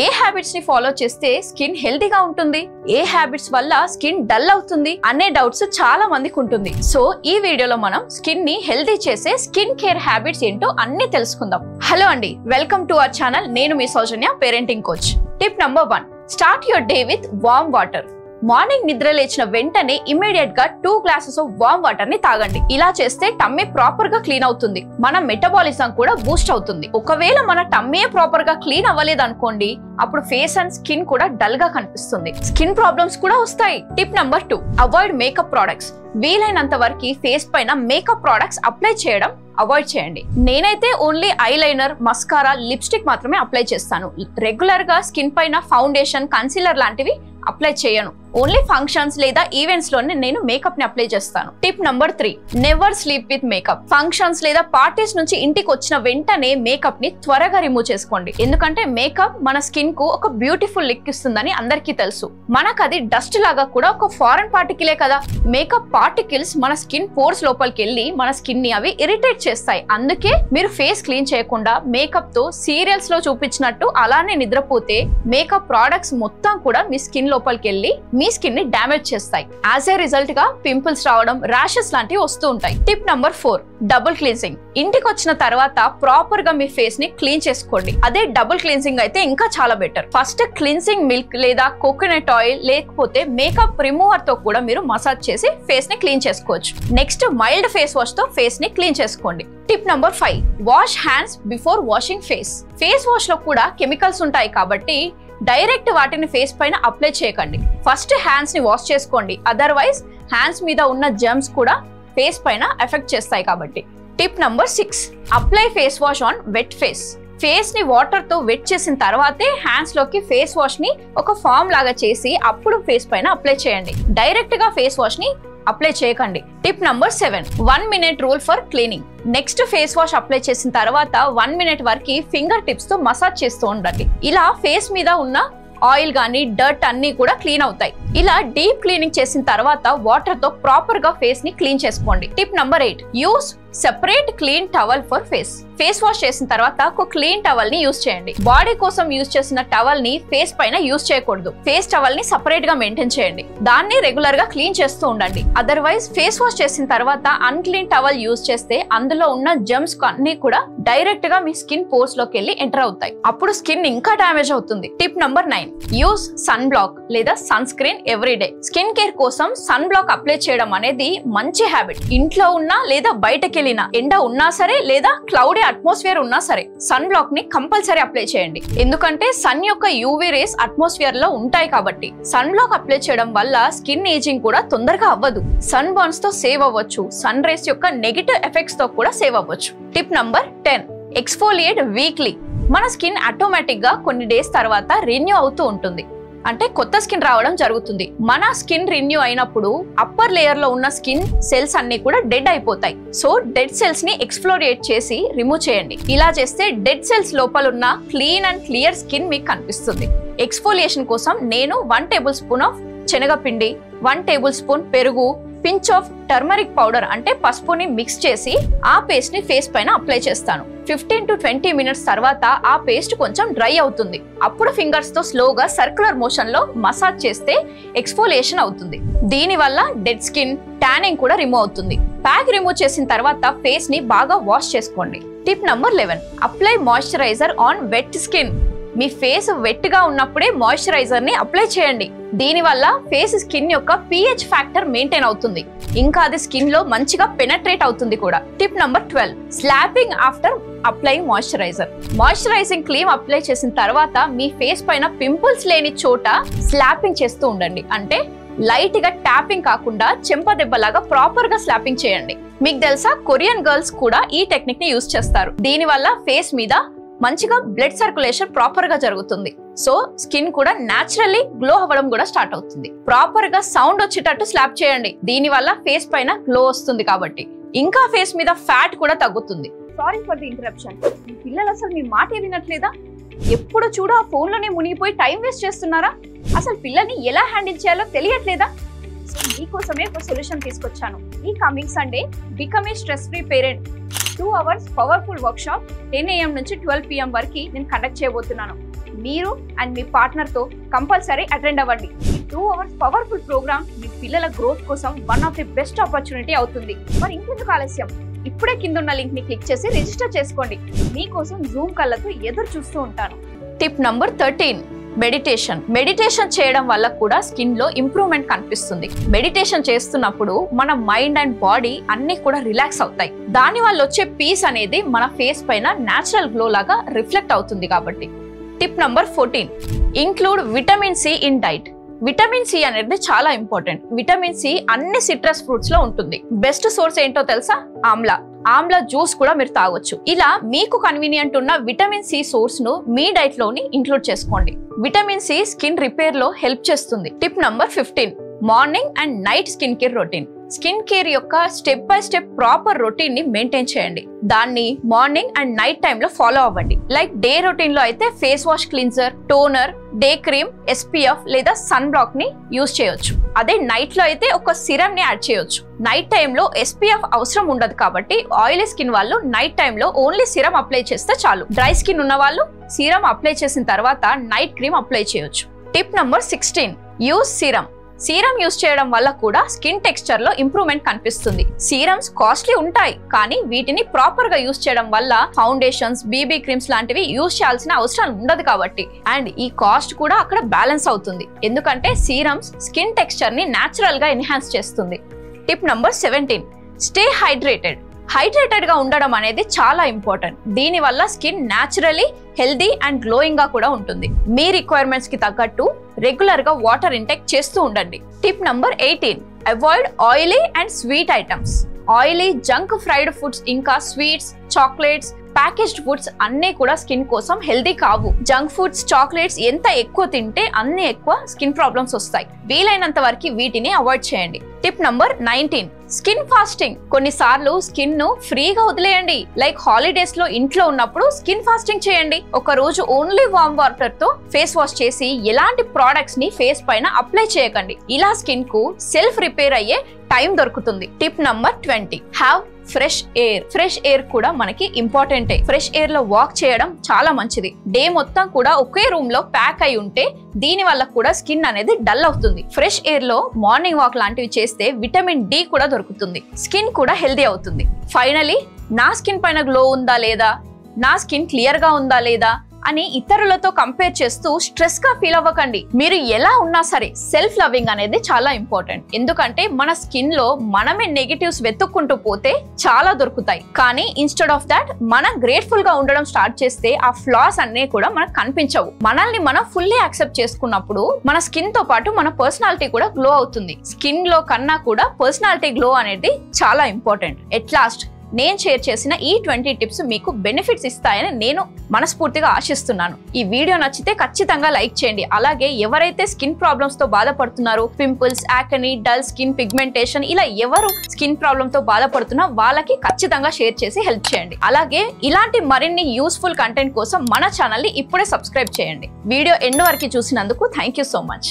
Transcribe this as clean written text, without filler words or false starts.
ఏ habits ని follow చేస్తే skin హెల్తీగా ఉంటుంది, ఏ హ్యాబిట్స్ వల్ల స్కిన్ డల్ అవుతుంది అనే డౌట్స్ చాలా మందికి ఉంటుంది. సో ఈ వీడియోలో మనం స్కిన్ ని హెల్తీ చేసే స్కిన్ కేర్ హ్యాబిట్స్ ఏంటో అన్ని తెలుసుకుందాం. హలో అండి, వెల్కమ్ టు అవర్ ఛానల్. నేను మీ Soujanya, parenting coach. Tip number 1, start your day with warm water. Morning నిద్ర లేచిన వెంటనే ఇమ్మీడియట్ గా 2 గ్లాసెస్ ఆఫ్ వార్మ్ వాటర్ ని తాగండి. ఇలా చేస్తే టమ్మీ ప్రాపర్ గా క్లీన్ అవుతుంది, మన మెటబాలిజం కూడా బూస్ట్ అవుతుంది. ఒకవేళ మన టమ్మీ ప్రాపర్ గా క్లీన్ అవ్వలేదు అనుకోండి, అప్పుడు ఫేస్ అండ్ స్కిన్ కూడా డల్ గా కనిపిస్తుంది, స్కిన్ ప్రాబ్లమ్స్ కూడా వస్తాయి. Tip number 2, avoid makeup products. వీలైనంత వరకు ఫేస్ పైన మేకప్ ప్రొడక్ట్స్ అప్లై చేయడం అవాయిడ్ చేయండి. నేనైతే ఓన్లీ ఐలైనర్, మస్కారా, లిప్స్టిక్ మాత్రమే అప్లై చేస్తాను. రెగ్యులర్ గా స్కిన్ పైన ఫౌండేషన్, కన్సీలర్ లాంటివి అప్లై చేయను. ఓన్లీ ఫంక్షన్స్ లేదా ఈవెంట్స్ లోనే నేను మేకప్ ని అప్లై చేస్తాను. Tip number 3, never sleep with makeup. Functions లేదా పార్టీస్ నుంచి ఇంటికి వచ్చిన వెంటనే మేకప్ ని త్వరగా రిమూవ్ చేసుకోండి. ఎందుకంటే మేకప్ మన స్కిన్ కు ఒక బ్యూటిఫుల్ లుక్ ఇస్తుందని అందరికీ తెలుసు. మనకు అది డస్ట్ లాగా కూడా ఒక ఫారెన్ పార్టికలే కదా. మేకప్ పార్టికల్స్ మన స్కిన్ పోర్స్ లోపలికి వెళ్ళి మన స్కిన్ ని అవి ఇరిటేట్ చేస్తాయి. అందుకే మీరు ఫేస్ క్లీన్ చేయకుండా మేకప్ తో సీరియల్స్ లో చూపించినట్టు అలానే నిద్రపోతే మేకప్ ప్రొడక్ట్స్ మొత్తం కూడా మీ స్కిన్ లోపలికి వెళ్ళి మీ స్కిన్ ని డ్యామేజ్ చేస్తాయి. యాజ్ ఏ రిజల్ట్ గా పింపుల్స్ రావడం, ర్యాషెస్ లాంటివి వస్తూ ఉంటాయి. Tip number 4, double cleansing. ఇంటికి వచ్చిన తర్వాత ప్రాపర్ గా మీ ఫేస్ ని క్లీన్ చేసుకోండి. అదే డబుల్ క్లీన్సింగ్ అయితే ఇంకా చాలా బెటర్. ఫస్ట్ క్లీన్సింగ్ మిల్క్ లేదా కోకోనట్ ఆయిల్ లేకపోతే మేకప్ రిమూవర్ తో కూడా మీరు మసాజ్ చేసి ఫేస్ ని క్లీన్ చేసుకోవచ్చు. నెక్స్ట్ మైల్డ్ ఫేస్ వాష్ తో ఫేస్ ని క్లీన్ చేసుకోండి. Tip number 5, wash hands before washing face. Face wash లో కూడా కెమికల్స్ ఉంటాయి కాబట్టి డైరెక్ట్ వాటిని ఫేస్ పైన అప్లై చేయకండి. ఫస్ట్ హ్యాండ్స్ ని వాష్ చేసుకోండి, అదర్వైజ్ హ్యాండ్స్ మీద ఉన్న జర్మ్స్ కూడా ఫేస్ పైన ఎఫెక్ట్ చేస్తాయి కాబట్టి. Tip number 6, apply face wash on wet face. Face ని వాటర్ తో వెట్ చేసిన తర్వాతే హ్యాండ్స్ లోకి ఫేస్ వాష్ ని ఒక ఫామ్ లాగా చేసి అప్పుడు ఫేస్ పైన అప్లై చేయండి. డైరెక్ట్ గా ఫేస్ వాష్ ని అప్లై చేయకండి. Tip number 7, 1 minute rule for cleaning. Next face wash apply చేసిన తర్వాత 1 minute వరకు ఫింగర్ టిప్స్ తో మసాజ్ చేస్తూ ఉండండి. ఇలా ఫేస్ మీద ఉన్న ఆయిల్ గానీ డర్ట్ అన్ని కూడా క్లీన్ అవుతాయి. ఇలా డీప్ క్లీనింగ్ చేసిన తర్వాత వాటర్ తో ప్రాపర్ గా ఫేస్ ని క్లీన్ చేసుకోండి. Tip number 8, use separate clean towel for face. Face wash చేసిన తర్వాత ఒక క్లీన్ టవల్ ని యూస్ చేయండి. బాడీ కోసం యూస్ చేసిన టవల్ ని ఫేస్ పైన యూస్ చేయకూడదు. ఫేస్ టవల్ ని సెపరేట్ గా మెయింటైన్ చేయండి. దాన్ని రెగ్యులర్ గా క్లీన్ చేస్తూ ఉండండి. అదర్వైజ్ ఫేస్ వాష్ చేసిన తర్వాత అన్క్లీన్ టవల్ యూస్ చేస్తే అందులో ఉన్న జర్మ్స్ అన్ని కూడా డైరెక్ట్ గా మీ స్కిన్ పోర్స్ లోకి వెళ్ళి ఎంటర్ అవుతాయి. అప్పుడు స్కిన్ ఇంకా డ్యామేజ్ అవుతుంది. Tip number 9, use sunblock లేదా sunscreen every day. Skin care కోసం సన్ బ్లాక్ అప్లై చేయడం అనేది మంచి హ్యాబిట్. ఇంట్లో ఉన్నా లేదా బయటకి ఎండ ఉన్నా సరే లేదా క్లౌడీ అట్మాస్ఫియర్ ఉన్నా సరే సన్ బ్లాక్ ని కంపల్సరీ అప్లై చేయండి. ఎందుకంటే సన్ యొక్క యూవీ రేస్ అట్మాస్ఫియర్ లో ఉంటాయి కాబట్టి. సన్ బ్లాక్ అప్లై చేయడం వల్ల స్కిన్ ఏజింగ్ కూడా తొందరగా అవ్వదు. సన్ బర్న్స్ తో సేవ్ అవ్వచ్చు, సన్ రేస్ యొక్క నెగటివ్ ఎఫెక్ట్స్ తో కూడా సేవ్ అవ్వచ్చు. Tip number 10, exfoliate weekly. మన స్కిన్ ఆటోమేటిక్ గా కొన్ని డేస్ తర్వాత రెన్యూ అవుతూ ఉంటుంది, అంటే కొత్త స్కిన్ రావడం జరుగుతుంది. మన స్కిన్ రెన్యూ అయినప్పుడు అప్పర్ లేయర్ లో ఉన్న స్కిన్ సెల్స్ అన్ని కూడా డెడ్ అయిపోతాయి. సో డెడ్ సెల్స్ ని ఎక్స్ప్లోరియేట్ చేసి రిమూవ్ చేయండి. ఇలా చేస్తే డెడ్ సెల్స్ లోపల ఉన్న క్లీన్ అండ్ క్లియర్ స్కిన్ మీకు కనిపిస్తుంది. ఎక్స్ఫోలియేషన్ కోసం నేను 1 టేబుల్ స్పూన్ ఆఫ్ శనగపిండి, 1 టేబుల్ స్పూన్ పెరుగు, పించ్ ఆఫ్ టర్మరిక్ పౌడర్ అంటే పసుపుని మిక్స్ చేసి ఆ పేస్ట్ ని ఫేస్ పైన అప్లై చేస్తాను. 15 to 20 minutes తర్వాత ఆ పేస్ట్ కొంచెం డ్రై అవుతుంది. అప్పుడు ఫింగర్స్ తో స్లోగా సర్క్యులర్ మోషన్ లో మసాజ్ చేస్తే ఎక్స్ఫోలియేషన్ అవుతుంది. దీని వల్ల డెడ్ స్కిన్, ట్యానింగ్ కూడా రిమూవ్ అవుతుంది. ప్యాక్ రిమూవ్ చేసిన తర్వాత ఫేస్ ని బాగా వాష్ చేసుకోండి. Tip number 11, apply moisturiser on wet skin. మీ ఫేస్ వెట్ గా ఉన్నప్పుడే మాయిశ్చరైజర్ ని అప్లై చేయండి. దీని వల్ల ఫేస్ స్కిన్ యొక్క pH ఫ్యాక్టర్ మెయింటైన్ అవుతుంది, ఇంకా అది స్కిన్ లో మంచిగా పెనట్రేట్ అవుతుంది కూడా. Tip number 12, slapping after applying moisturiser. Moisturising cream apply చేసిన తర్వాత మీ ఫేస్ పైన పింపుల్స్ లేని చోట స్లాపింగ్ చేస్తూ ఉండండి. అంటే లైట్ గా ట్యాపింగ్ కాకుండా చెంప దెబ్బలాగా ప్రాపర్ గా స్లాపింగ్ చేయండి. మీకు తెలుసా, కొరియన్ గర్ల్స్ కూడా ఈ టెక్నిక్ ని యూస్ చేస్తారు. దీని వల్ల ఫేస్ మీద మంచిగా బ్లడ్ సర్క్యులేషన్ ప్రాపర్ గా జరుగుతుంది. సో స్కిన్ కూడా న్యాచురల్లీ గ్లో అవ్వడం కూడా స్టార్ట్ అవుతుంది. ప్రాపర్ గా సౌండ్ వచ్చేటట్టు స్లాప్ చేయండి. దీని వల్ల ఫేస్ పైన గ్లో వస్తుంది కాబట్టి. ఇంకా ఫేస్ మీద ఫ్యాట్ కూడా తగ్గుతుంది. Sorry for the interruption. మీ పిల్లలు అసలు మీ మాట వినట్లేదా? ఎప్పుడు చూడు ఆ ఫోన్ లోనే మునిగిపోయి టైం వేస్ట్ చేస్తున్నారా? అసలు పిల్లల్ని ఎలా హ్యాండిల్ చేయాలో తెలియట్లేదా? సో మీకోసమే ఒక సొల్యూషన్ తీసుకొచ్చాను. ఈ coming Sunday become a stress free parent 2 hours powerful workshop 10 AM నుంచి 12 PM వరకు నేను కండక్ట్ చేయబోతున్నాను. మీరు అండ్ మీ పార్ట్నర్ తో కంపల్సరీ అటెండ్ అవ్వండి. 2 hours పవర్ఫుల్ ప్రోగ్రామ్ మీ పిల్లల గ్రోత్ కోసం one of the best opportunity అవుతుంది. మరి ఇంకెందుకు ఆలస్యం, ఇప్పుడే కింద ఉన్న లింక్ ని క్లిక్ చేసి రిజిస్టర్ చేసుకోండి. మీకోసం జూమ్ కళ్ళతో ఎదురు చూస్తూ ఉంటాను. టిప్ నంబర్ 13, మెడిటేషన్ చేయడం వల్ల కూడా స్కిన్ లో ఇంప్రూవ్మెంట్ కనిపిస్తుంది. మెడిటేషన్ చేస్తున్నప్పుడు మన మైండ్ అండ్ బాడీ అన్ని కూడా రిలాక్స్ అవుతాయి. దాని వల్ల వచ్చే పీస్ అనేది మన ఫేస్ పైన నేచురల్ గ్లో లాగా రిఫ్లెక్ట్ అవుతుంది కాబట్టి. Tip number 14, include vitamin C in diet. Vitamin C అనేది చాలా ఇంపార్టెంట్. విటమిన్ సి అన్ని సిట్రస్ ఫ్రూట్స్ లో ఉంటుంది. బెస్ట్ సోర్స్ ఏంటో తెలుసా? ఆమ్లా జ్యూస్ కూడా మీరు తాగొచ్చు. ఇలా మీకు కన్వీనియంట్ ఉన్న విటమిన్ సి సోర్స్ ను మీ డైట్ లోని ఇంక్లూడ్ చేసుకోండి. విటమిన్ సి స్కిన్ రిపేర్ లో హెల్ప్ చేస్తుంది. Tip number 15, morning and night skin care routine. Skin care యొక్క step by step proper routine ని మెయింటైన్ చేయండి. దాన్ని మార్నింగ్ అండ్ నైట్ టైమ్ లో ఫాలో అవ్వండి. లైక్ డే రొటీన్ లో అయితే face wash, cleanser, toner, day cream, SPF లేదా sunblock ని యూజ్ చేయొచ్చు. అదే నైట్ లో అయితే ఒక సిరమ్ ని యాడ్ చేయొచ్చు. నైట్ టైమ్ లో SPF అవసరం ఉండదు కాబట్టి ఆయిలీ స్కిన్ వాళ్ళు నైట్ టైమ్ లో ఓన్లీ సిరమ్ అప్లై చేస్తే చాలు. డ్రై స్కిన్ ఉన్న వాళ్ళు సిరమ్ అప్లై చేసిన తర్వాత నైట్ క్రీమ్ అప్లై చేయొచ్చు. Tip number 16, use serum use చేయడం వల్ల కూడా స్కిన్ టెక్స్చర్ లో ఇంప్రూవ్మెంట్ కనిపిస్తుంది. సీరమ్స్ కాస్ట్లీ ఉంటాయి, కానీ వీటిని ప్రాపర్ గా యూజ్ చేయడం వల్ల ఫౌండేషన్స్, BB క్రీమ్స్ లాంటివి యూజ్ చేయాల్సిన అవసరం ఉండదు కాబట్టి. అండ్ ఈ కాస్ట్ కూడా అక్కడ బ్యాలెన్స్ అవుతుంది, ఎందుకంటే సీరమ్స్ స్కిన్ టెక్స్చర్ ని నేచురల్ గా ఎన్హాన్స్ చేస్తుంది. టిప్ నంబర్ 17, స్టే హైడ్రేటెడ్ గా ఉండడం అనేది చాలా ఇంపార్టెంట్. దీని వల్ల skin naturally healthy and glowing గా కూడా ఉంటుంది. మీ రిక్వైర్మెంట్స్ కి తగ్గట్టు రెగ్యులర్ గా వాటర్ ఇంటేక్ చేస్తూ ఉండండి. Tip number 18, avoid oily and sweet items. Oily, junk fried foods, ఇంకా స్వీట్స్, చాక్లెట్స్, ప్యాకేజ్డ్ ఫుడ్స్ అన్నీ కూడా స్కిన్ కోసం హెల్దీ కావు. జంక్ ఫుడ్స్, చాక్లెట్స్ ఎంత ఎక్కువ తింటే అన్ని ఎక్కువ స్కిన్ ప్రాబ్లమ్స్ వస్తాయి. వీలైనంత వరకు వీటిని అవాయిడ్ చేయండి. Tip number 19, skin fasting. కొన్నిసార్లు స్కిన్ ను ఫ్రీగా వదిలేయండి. లైక్ హాలిడేస్ లో ఇంట్లో ఉన్నప్పుడు స్కిన్ ఫాస్టింగ్ చేయండి. ఒక రోజు ఓన్లీ వార్మ్ వాటర్ తో ఫేస్ వాష్ చేసి ఎలాంటి ప్రొడక్ట్స్ ని ఫేస్ పైన అప్లై చేయకండి. ఇలా స్కిన్ కు సెల్ఫ్ రిపేర్ అయ్యే టైం దొరుకుతుంది. Tip number 20, have fresh air కూడా మనకి ఇంపార్టెంటే. ఫ్రెష్ ఎయిర్ లో వాక్ చేయడం చాలా మంచిది. డే మొత్తం కూడా ఒకే రూమ్ లో ప్యాక్ అయి ఉంటే దీని వల్ల కూడా స్కిన్ అనేది డల్ అవుతుంది. ఫ్రెష్ ఎయిర్ లో మార్నింగ్ వాక్ లాంటివి చేస్తే విటమిన్ D కూడా దొరుకుతుంది. స్కిన్ కూడా హెల్దీ అవుతుంది. ఫైనలీ, నా స్కిన్ పైన గ్లో ఉందా లేదా, నా స్కిన్ క్లియర్ గా ఉందా లేదా అని ఇతరులతో కంపేర్ చేస్తూ స్ట్రెస్ గా ఫీల్ అవ్వకండి. మీరు ఎలా ఉన్నా సరే సెల్ఫ్ లవింగ్ అనేది చాలా ఇంపార్టెంట్. ఎందుకంటే మన స్కిన్ లో మనమే నెగటివ్స్ వెతుక్కుంటూ పోతే చాలా దొరుకుతాయి. కానీ ఇన్స్టెడ్ ఆఫ్ దాట్ మనం గ్రేట్ఫుల్ గా ఉండడం స్టార్ట్ చేస్తే ఆ ఫ్లాస్ అన్నీ కూడా మనకు కనిపించవు. మనల్ని మనం ఫుల్లీ యాక్సెప్ట్ చేసుకున్నప్పుడు మన స్కిన్ తో పాటు మన పర్సనాలిటీ కూడా గ్లో అవుతుంది. స్కిన్ గ్లో కన్నా కూడా పర్సనాలిటీ గ్లో అనేది చాలా ఇంపార్టెంట్. ఎట్ లాస్ట్, నేను షేర్ చేసిన ఈ 20 టిప్స్ మీకు బెనిఫిట్స్ ఇస్తాయని నేను మనస్ఫూర్తిగా ఆశిస్తున్నాను. ఈ వీడియో నచ్చితే ఖచ్చితంగా లైక్ చేయండి. అలాగే ఎవరైతే స్కిన్ ప్రాబ్లమ్స్ తో బాధపడుతున్నారో, పింపుల్స్, యాకనీ, డల్ స్కిన్, పిగ్మెంటేషన్, ఇలా ఎవరు స్కిన్ ప్రాబ్లమ్ తో బాధపడుతున్నా వాళ్ళకి ఖచ్చితంగా షేర్ చేసి హెల్ప్ చేయండి. అలాగే ఇలాంటి మరిన్ని యూస్ఫుల్ కంటెంట్ కోసం మన ఛానల్ ని ఇప్పుడే సబ్స్క్రైబ్ చేయండి. వీడియో ఎండ్ వరకు చూసినందుకు థ్యాంక్ యూ సో మచ్.